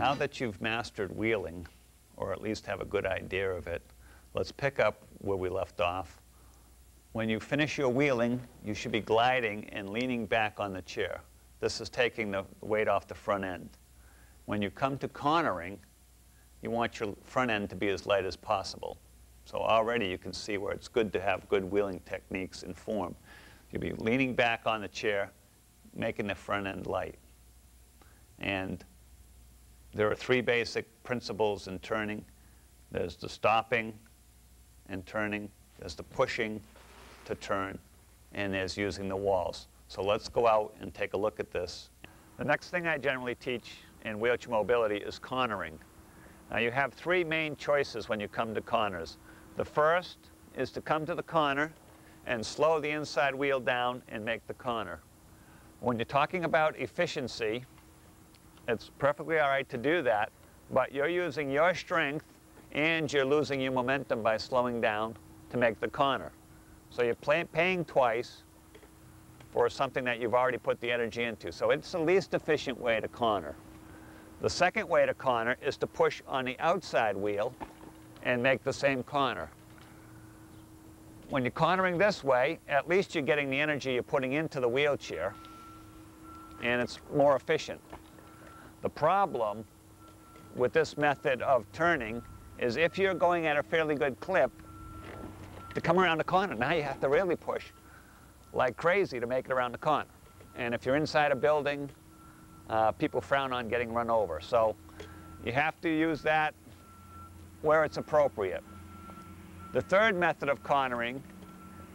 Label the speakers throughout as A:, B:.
A: Now that you've mastered wheeling, or at least have a good idea of it, let's pick up where we left off. When you finish your wheeling, you should be gliding and leaning back on the chair. This is taking the weight off the front end. When you come to cornering, you want your front end to be as light as possible. So already you can see where it's good to have good wheeling techniques in form. You'll be leaning back on the chair, making the front end light. And there are three basic principles in turning. There's the stopping and turning, there's the pushing to turn, and there's using the walls. So let's go out and take a look at this. The next thing I generally teach in wheelchair mobility is cornering. Now you have three main choices when you come to corners. The first is to come to the corner and slow the inside wheel down and make the corner. When you're talking about efficiency, it's perfectly all right to do that, but you're using your strength and you're losing your momentum by slowing down to make the corner. So you're paying twice for something that you've already put the energy into. So it's the least efficient way to corner. The second way to corner is to push on the outside wheel and make the same corner. When you're cornering this way, at least you're getting the energy you're putting into the wheelchair, and it's more efficient. The problem with this method of turning is if you're going at a fairly good clip, to come around the corner, now you have to really push like crazy to make it around the corner. And if you're inside a building, people frown on getting run over. So you have to use that where it's appropriate. The third method of cornering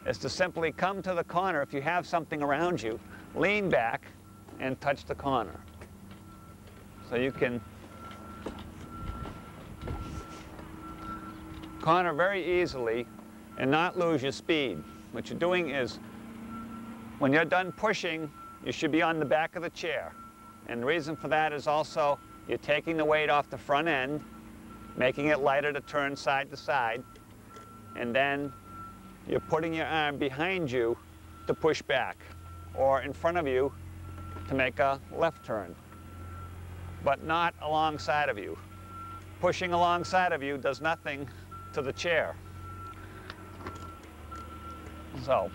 A: is to simply come to the corner. If you have something around you, lean back and touch the corner. So you can corner very easily and not lose your speed. What you're doing is, when you're done pushing, you should be on the back of the chair. And the reason for that is also you're taking the weight off the front end, making it lighter to turn side to side, and then you're putting your arm behind you to push back, or in front of you to make a left turn, but not alongside of you. Pushing alongside of you does nothing to the chair. So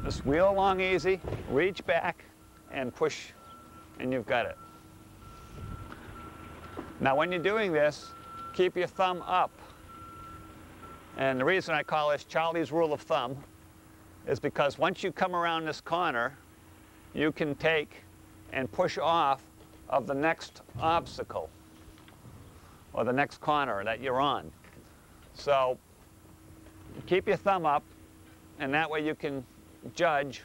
A: just wheel along easy, reach back, and push, and you've got it. Now when you're doing this, keep your thumb up. And the reason I call this Charlie's rule of thumb is because once you come around this corner, you can take and push off of the next obstacle or the next corner that you're on. So keep your thumb up, and that way you can judge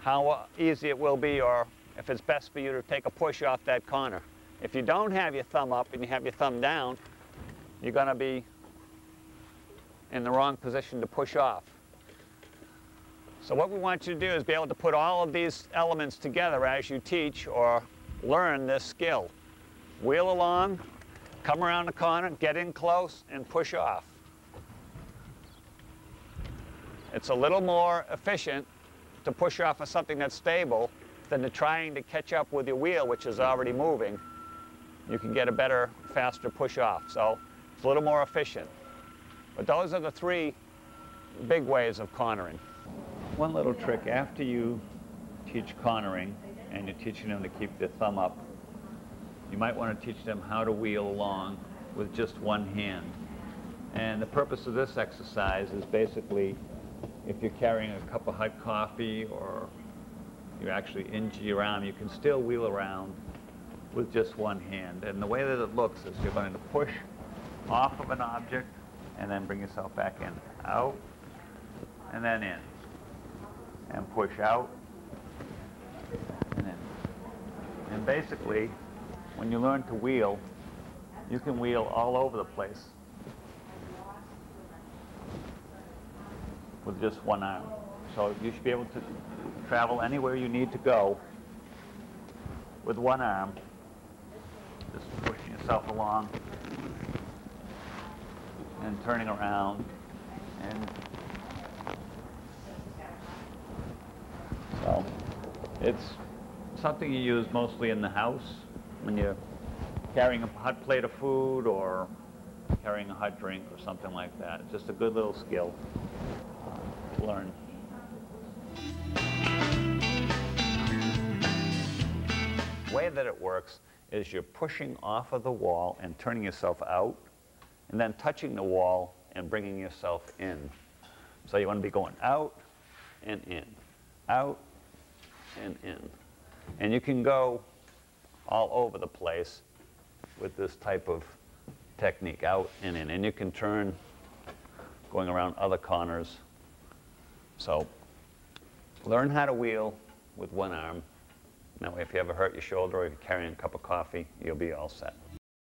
A: how easy it will be, or if it's best for you to take a push off that corner. If you don't have your thumb up and you have your thumb down, you're going to be in the wrong position to push off. So what we want you to do is be able to put all of these elements together as you teach or learn this skill. Wheel along, come around the corner, get in close, and push off. It's a little more efficient to push off of something that's stable than to trying to catch up with your wheel, which is already moving. You can get a better, faster push off. So it's a little more efficient. But those are the three big ways of cornering. One little trick, after you teach cornering and you're teaching them to keep their thumb up, you might want to teach them how to wheel along with just one hand. And the purpose of this exercise is basically, if you're carrying a cup of hot coffee or you actually injure your arm, you can still wheel around with just one hand. And the way that it looks is you're going to push off of an object and then bring yourself back in. Out, and then in. And push out, and in. And basically, when you learn to wheel, you can wheel all over the place with just one arm. So you should be able to travel anywhere you need to go with one arm, just pushing yourself along and turning around. And so it's something you use mostly in the house when you're carrying a hot plate of food or carrying a hot drink or something like that. It's just a good little skill to learn. The way that it works is you're pushing off of the wall and turning yourself out, and then touching the wall and bringing yourself in. So you want to be going out and in, out and in. And you can go all over the place with this type of technique, out and in. And you can turn going around other corners. So learn how to wheel with one arm. That way, if you ever hurt your shoulder or you're carrying a cup of coffee, you'll be all set.